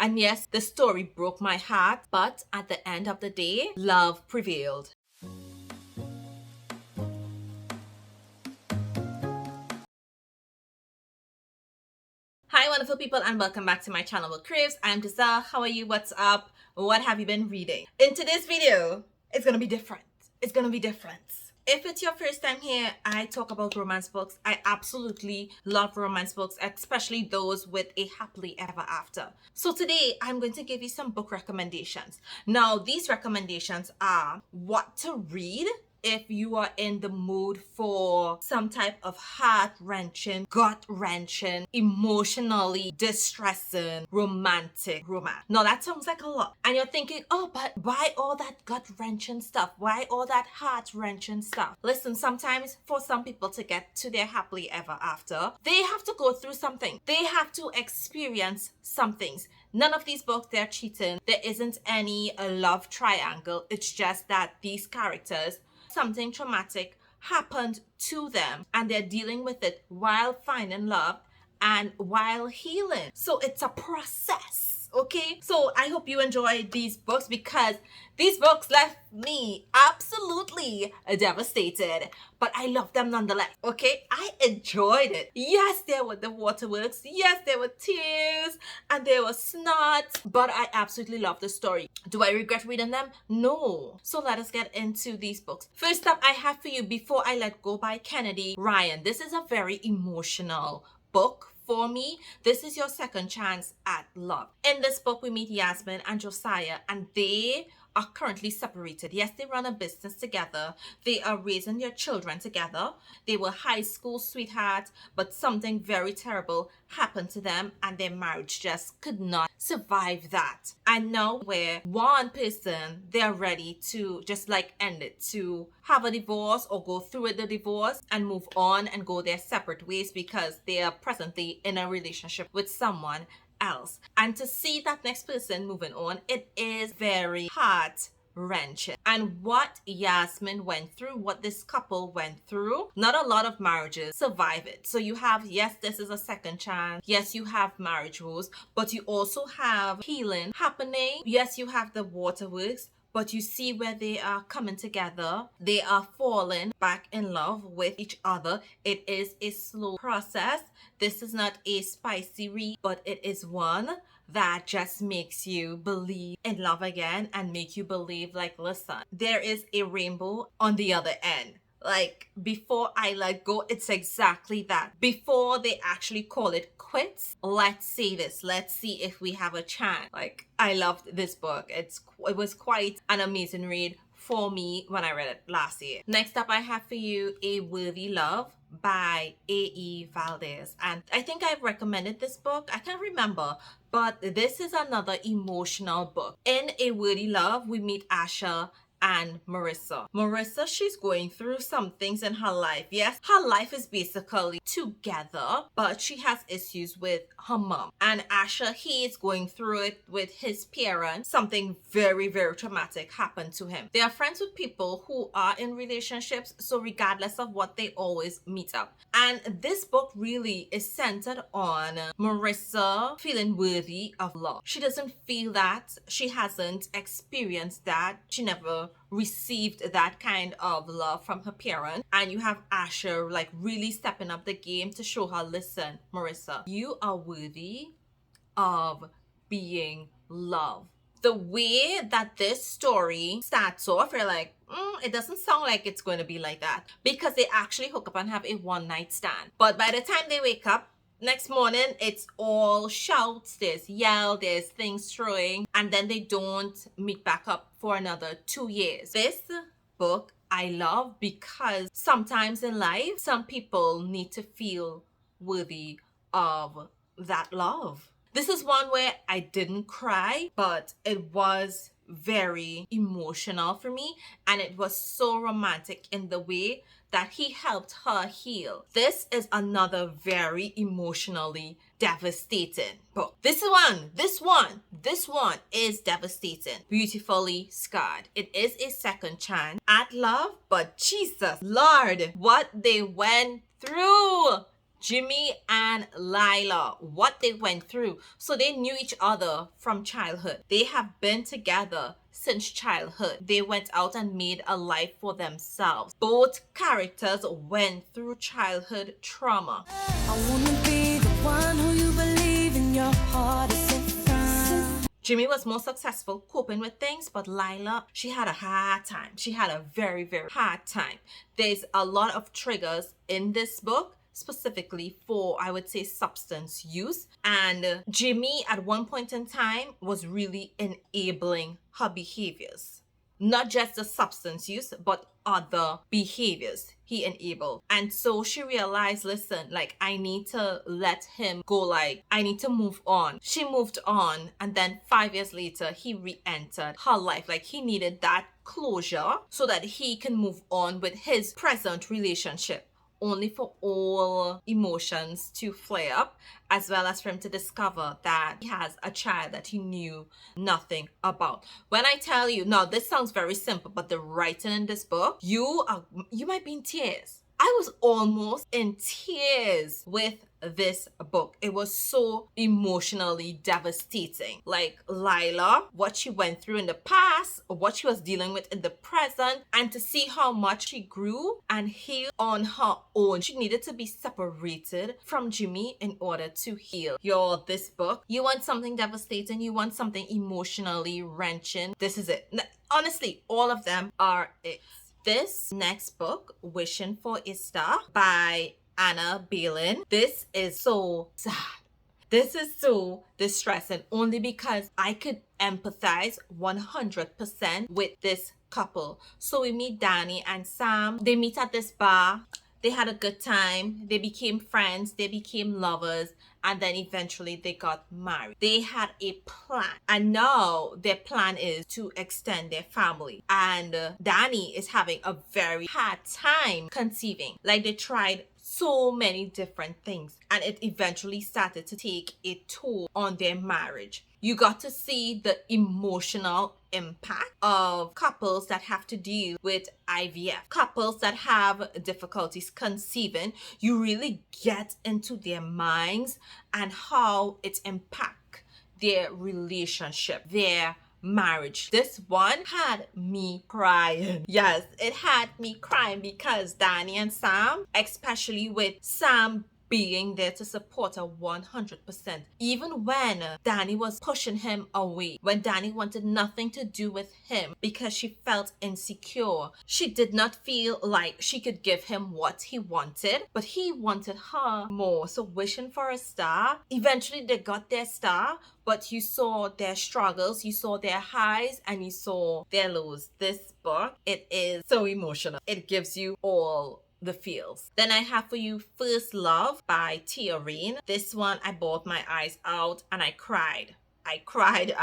And yes, the story broke my heart, but at the end of the day, love prevailed. Hi wonderful people, and welcome back to my channel with Craves. I'm Tiya. How are you? What's up? What have you been reading? In today's video, it's gonna be different. It's gonna be different. If it's your first time here, I talk about romance books. I absolutely love romance books, especially those with a happily ever after. So today, I'm going to give you some book recommendations. Now, these recommendations are what to read if you are in the mood for some type of heart-wrenching, gut-wrenching, emotionally distressing, romantic romance. Now that sounds like a lot. And you're thinking, oh, but why all that gut-wrenching stuff? Why all that heart-wrenching stuff? Listen, sometimes for some people to get to their happily ever after, they have to go through something. They have to experience some things. None of these books, they're cheating. There isn't any love triangle. It's just that these characters, something traumatic happened to them and they're dealing with it while finding love and while healing. So it's a process, okay? So I hope you enjoy these books because these books left me absolutely devastated, but I love them nonetheless, okay? I enjoyed it. Yes, there were the waterworks. Yes, there were tears and there was snot, but I absolutely love the story. Do I regret reading them? No. So let us get into these books. First up, I have for you Before I Let Go by Kennedy Ryan. This is a very emotional book. For me, this is your second chance at love. In this book, we meet Yasmin and Josiah, and they are currently separated. Yes, they run a business together. They are raising their children together. They were high school sweethearts, but something very terrible happened to them and their marriage just could not survive that. And now where one person, they're ready to just like end it, to have a divorce or go through with the divorce and move on and go their separate ways because they are presently in a relationship with someone else. And to see that next person moving on, it is very heart-wrenching. And what Yasmin went through, what this couple went through, not a lot of marriages survive it. So you have, yes, this is a second chance. Yes, you have marriage rules, but you also have healing happening. Yes, you have the waterworks, but you see where they are coming together. They are falling back in love with each other. It is a slow process. This is not a spicy read, but it is one that just makes you believe in love again and make you believe, like, listen, there is a rainbow on the other end. Like, Before I Let Go, it's exactly that. Before they actually call it quits, let's say this. Let's see if we have a chance. Like, I loved this book. It was quite an amazing read for me when I read it last year. Next up, I have for you A Worthy Love by AE Valdez. And I think I've recommended this book. I can't remember, but this is another emotional book. In A Worthy Love, we meet Asha and Marissa. Marissa, she's going through some things in her life. Yes, her life is basically together, but she has issues with her mom. And Asha, he is going through it with his parents. Something very, very traumatic happened to him. They are friends with people who are in relationships, so regardless of what, they always meet up. And this book really is centered on Marissa feeling worthy of love. She doesn't feel that. She hasn't experienced that. She never received that kind of love from her parents. And you have Asher like really stepping up the game to show her, listen, Marissa, you are worthy of being loved. The way that this story starts off, you're like, it doesn't sound like it's going to be like that, because they actually hook up and have a one-night stand. But by the time they wake up next morning, it's all shouts, there's yell, there's things throwing, and then they don't meet back up for another 2 years. This book I love because sometimes in life, some people need to feel worthy of that love. This is one where I didn't cry, but it was very emotional for me, and it was so romantic in the way that he helped her heal. This is another very emotionally devastating book. This one is devastating. Beautifully Scarred. It is a second chance at love, but Jesus Lord, what they went through. Jimmy and Lila, what they went through. So they knew each other from childhood. They have been together since childhood. They went out and made a life for themselves. Both characters went through childhood trauma. I wanna be the one who you believe in your heart is so fine. Jimmy was more successful coping with things, but Lila, she had a hard time. She had a very, very hard time. There's a lot of triggers in this book, specifically for, I would say, substance use. And Jimmy, at one point in time, was really enabling her behaviors. Not just the substance use, but other behaviors he enabled. And so she realized, listen, like, I need to let him go, like, I need to move on. She moved on, and then 5 years later, he re-entered her life. Like, he needed that closure so that he can move on with his present relationship, only for all emotions to flare up, as well as for him to discover that he has a child that he knew nothing about. When I tell you, now this sounds very simple, but the writing in this book, you might be in tears. I was almost in tears with this book. It was so emotionally devastating. Like Lila, what she went through in the past, what she was dealing with in the present, and to see how much she grew and healed on her own. She needed to be separated from Jimmy in order to heal. Y'all, this book, you want something devastating, you want something emotionally wrenching, this is it. Honestly, all of them are it. This next book, Wishing for a Star by Anna Balin. This is so sad. This is so distressing, only because I could empathize 100% with this couple. So we meet Danny and Sam. They meet at this bar. They had a good time. They became friends. They became lovers. And then eventually they got married. They had a plan. And now their plan is to extend their family. And Danny is having a very hard time conceiving. Like, they tried so many different things, and it eventually started to take a toll on their marriage. You got to see the emotional impact of couples that have to deal with IVF, couples that have difficulties conceiving. You really get into their minds and how it impacts their relationship, their marriage. This one had me crying. Yes, it had me crying because Danny and Sam, especially with Sam being there to support her 100%. Even when Danny was pushing him away, when Danny wanted nothing to do with him because she felt insecure, she did not feel like she could give him what he wanted, but he wanted her more. So Wishing for a Star, eventually they got their star, but you saw their struggles, you saw their highs, and you saw their lows. This book, it is so emotional. It gives you all the feels. Then I have for you First Love by Tiya. This one, I bawled my eyes out and I cried. I cried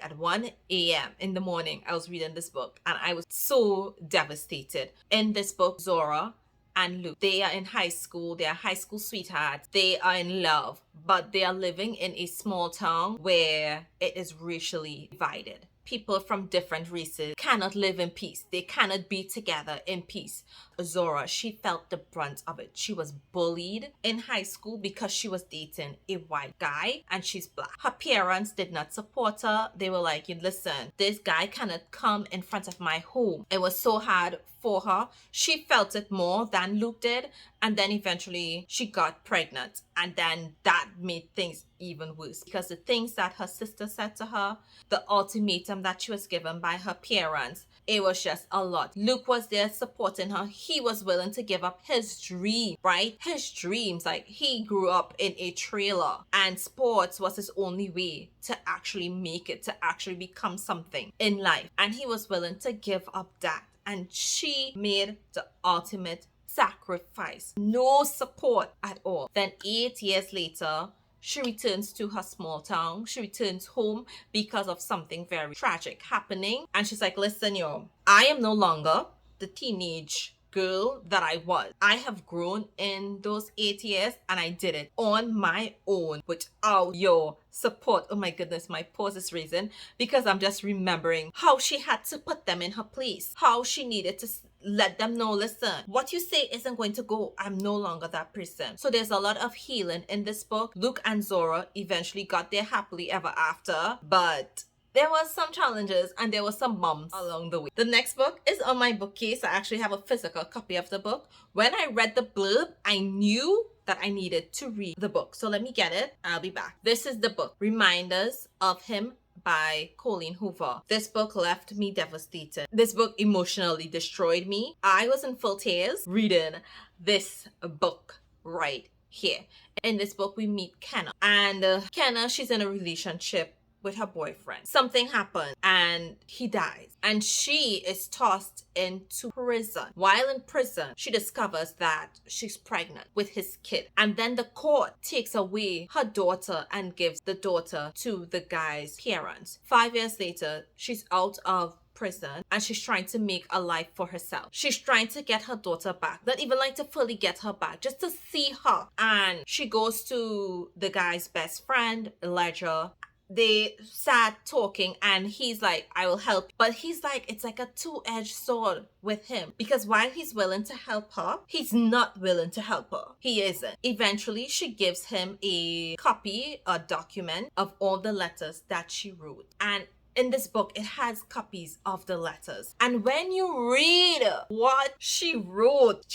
at 1 a.m. in the morning. I was reading this book and I was so devastated. In this book, Zora and Luke, they are in high school. They are high school sweethearts. They are in love, but they are living in a small town where it is racially divided. People from different races cannot live in peace. They cannot be together in peace. Zora, she felt the brunt of it. She was bullied in high school because she was dating a white guy and she's black. Her parents did not support her. They were like, listen, this guy cannot come in front of my home. It was so hard for her. She felt it more than Luke did. And then eventually she got pregnant. And then that made things even worse because the things that her sister said to her, the ultimatum that she was given by her parents, it was just a lot. Luke was there supporting her. He was willing to give up his dream, right? His dreams. Like, he grew up in a trailer and sports was his only way to actually make it, to actually become something in life. And he was willing to give up that. And she made the ultimate sacrifice. No support at all. Then 8 years later, she returns to her small town. She returns home because of something very tragic happening. And she's like, listen, yo, I am no longer the teenage girl that I was. I have grown in those 8 years and I did it on my own without your support. Oh my goodness, my pause is raising because I'm just remembering how she had to put them in her place, how she needed to let them know, listen, what you say isn't going to go. I'm no longer that person. So there's a lot of healing in this book. Luke and Zora eventually got there happily ever after, but there was some challenges and there were some bumps along the way. The next book is on my bookcase. I actually have a physical copy of the book. When I read the blurb, I knew that I needed to read the book. So let me get it. I'll be back. This is the book, Reminders of Him by Colleen Hoover. This book left me devastated. This book emotionally destroyed me. I was in full tears reading this book right here. In this book, we meet Kenna. And Kenna, she's in a relationship with her boyfriend. Something happened and he dies. And she is tossed into prison. While in prison, she discovers that she's pregnant with his kid. And then the court takes away her daughter and gives the daughter to the guy's parents. 5 years later, she's out of prison and she's trying to make a life for herself. She's trying to get her daughter back, not even like to fully get her back, just to see her. And she goes to the guy's best friend, Ledger. They sat talking and he's like, I will help. But he's like, it's like a two-edged sword with him. Because while he's willing to help her, he's not willing to help her. He isn't. Eventually, she gives him a copy, a document of all the letters that she wrote. And in this book, it has copies of the letters. And when you read what she wrote,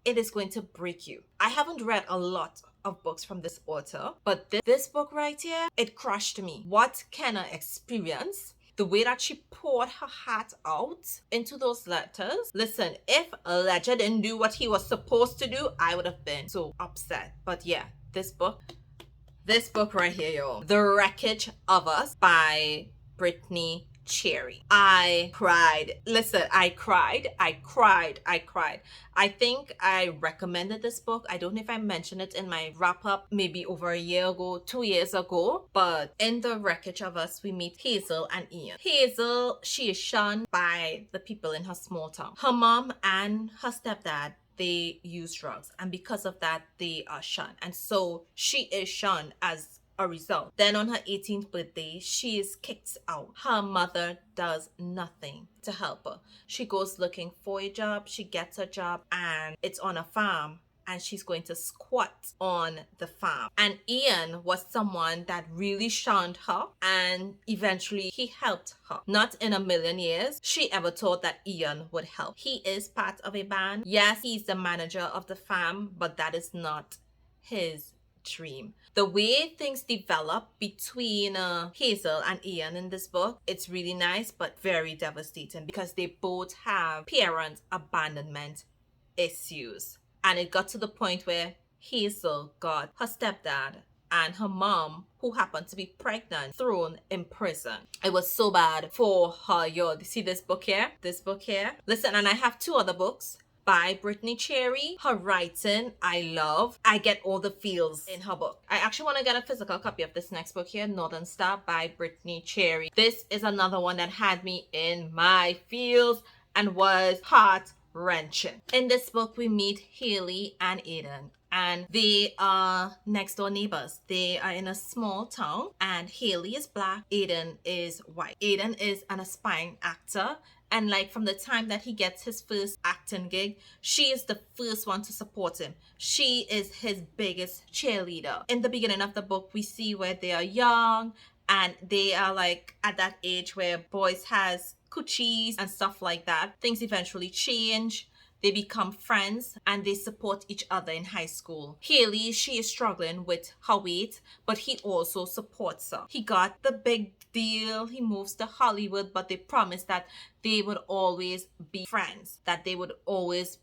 it is going to break you. I haven't read a lot of books from this author, but this book right here, it crushed me. What Kenna experienced, the way that she poured her heart out into those letters. Listen, if Ledger didn't do what he was supposed to do, I would have been so upset. But yeah, this book right here, y'all, The Wreckage of Us by Brittany Cherry. I cried. Listen, I cried. I think I recommended this book. I don't know if I mentioned it in my wrap up maybe over a year ago, 2 years ago. But in The Wreckage of Us, we meet Hazel and Ian. Hazel, she is shunned by the people in her small town. Her mom and her stepdad, they use drugs, and because of that, they are shunned. And so she is shunned as a result. Then on her 18th birthday, she is kicked out. Her mother does nothing to help her. She goes looking for a job, she gets a job, and it's on a farm. And she's going to squat on the farm. And Ian was someone that really shunned her, and eventually he helped her. Not in a million years she ever thought that Ian would help. He is part of a band. Yes, he's the manager of the farm, but that is not his dream. The way things develop between Hazel and Ian in this book, it's really nice but very devastating because they both have parent abandonment issues. And it got to the point where Hazel got her stepdad and her mom, who happened to be pregnant, thrown in prison. It was so bad for her. Yo, see this book here? Listen, and I have 2 other books by Brittany Cherry. Her writing, I love. I get all the feels in her book. I actually want to get a physical copy of this next book here, Northern Star by Brittany Cherry. This is another one that had me in my feels and was heart-wrenching. In this book, we meet Haley and Aiden. And they are next door neighbors. They are in a small town, and Haley is black, Aiden is white. Aiden is an aspiring actor, and like from the time that he gets his first acting gig, she is the first one to support him. She is his biggest cheerleader. In the beginning of the book, we see where they are young and they are like at that age where boys has coochies and stuff like that. Things eventually change. They become friends and they support each other in high school. Haley, she is struggling with her weight, but he also supports her. He got the big deal. He moves to Hollywood, but they promised that they would always be friends, that they would always,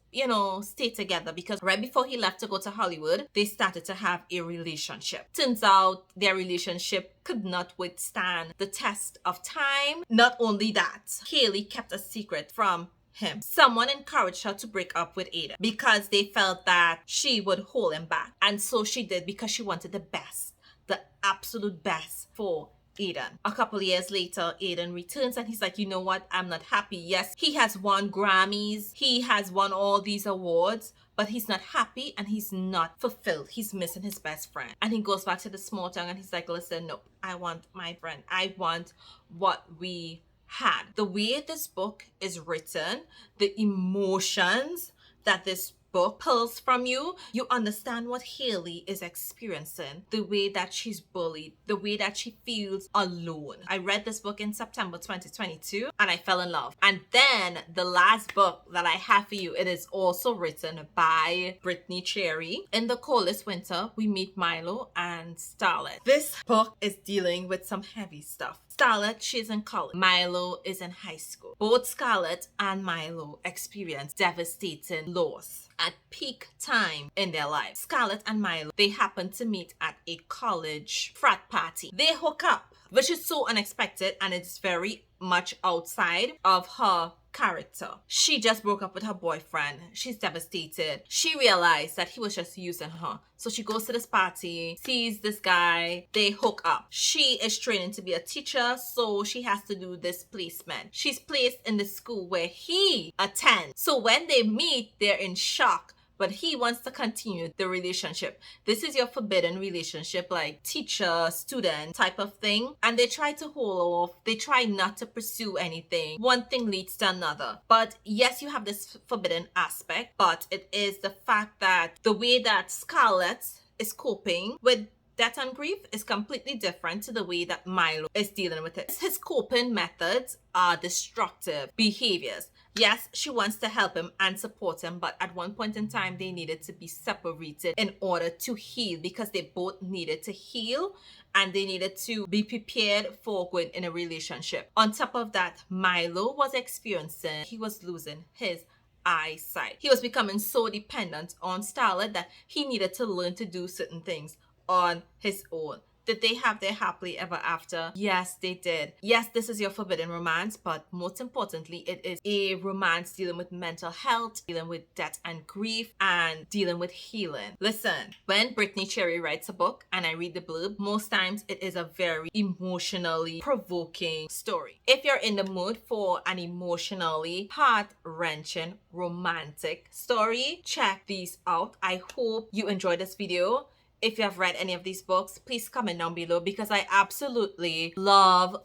stay together, because right before he left to go to Hollywood, they started to have a relationship. Turns out their relationship could not withstand the test of time. Not only that, Haley kept a secret from him. Someone encouraged her to break up with Aiden because they felt that she would hold him back. And so she did, because she wanted the best, the absolute best for Aiden. A couple years later, Aiden returns and he's like, you know what? I'm not happy. Yes, he has won Grammys. He has won all these awards, but he's not happy and he's not fulfilled. He's missing his best friend. And he goes back to the small town and he's like, listen, no, I want my friend. I want what we had. The way this book is written, the emotions that this book pulls from you, you understand what Haley is experiencing, the way that she's bullied, the way that she feels alone. I read this book in September 2022 and I fell in love. And then the last book that I have for you, it is also written by Brittany Cherry. In the coldest winter, we meet Milo and Starlet. This book is dealing with some heavy stuff. Starlet, she's in college. Milo is in high school. Both Scarlett and Milo experience devastating loss at peak time in their lives. Scarlett and Milo, they happen to meet at a college frat party. They hook up, which is so unexpected and it's very much outside of her character. She just broke up with her boyfriend. She's devastated. She realized that he was just using her. So she goes to this party, sees this guy, they hook up. She is training to be a teacher, so she has to do this placement. She's placed in the school where he attends. So when they meet, they're in shock, but he wants to continue the relationship. This is your forbidden relationship, like teacher, student type of thing. And they try to hold off. They try not to pursue anything. One thing leads to another. But yes, you have this forbidden aspect, but it is the fact that the way that Scarlett is coping with death and grief is completely different to the way that Milo is dealing with it. His coping methods are destructive behaviors. Yes, she wants to help him and support him, but at one point in time, they needed to be separated in order to heal because they both needed to heal and they needed to be prepared for going in a relationship. On top of that, Milo was experiencing, he was losing his eyesight. He was becoming so dependent on Starlet that he needed to learn to do certain things on his own. Did they have their happily ever after? Yes, they did. Yes, this is your forbidden romance, but most importantly, it is a romance dealing with mental health, dealing with death and grief, and dealing with healing. Listen, when Brittany Cherry writes a book and I read the blurb, most times it is a very emotionally provoking story. If you're in the mood for an emotionally heart-wrenching romantic story, check these out. I hope you enjoyed this video. If you have read any of these books, please comment down below because I absolutely love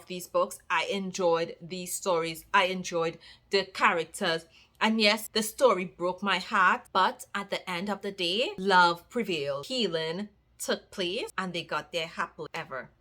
these books. I enjoyed these stories. I enjoyed the characters. And yes, the story broke my heart, but at the end of the day, love prevailed. Healing took place and they got their happily ever after.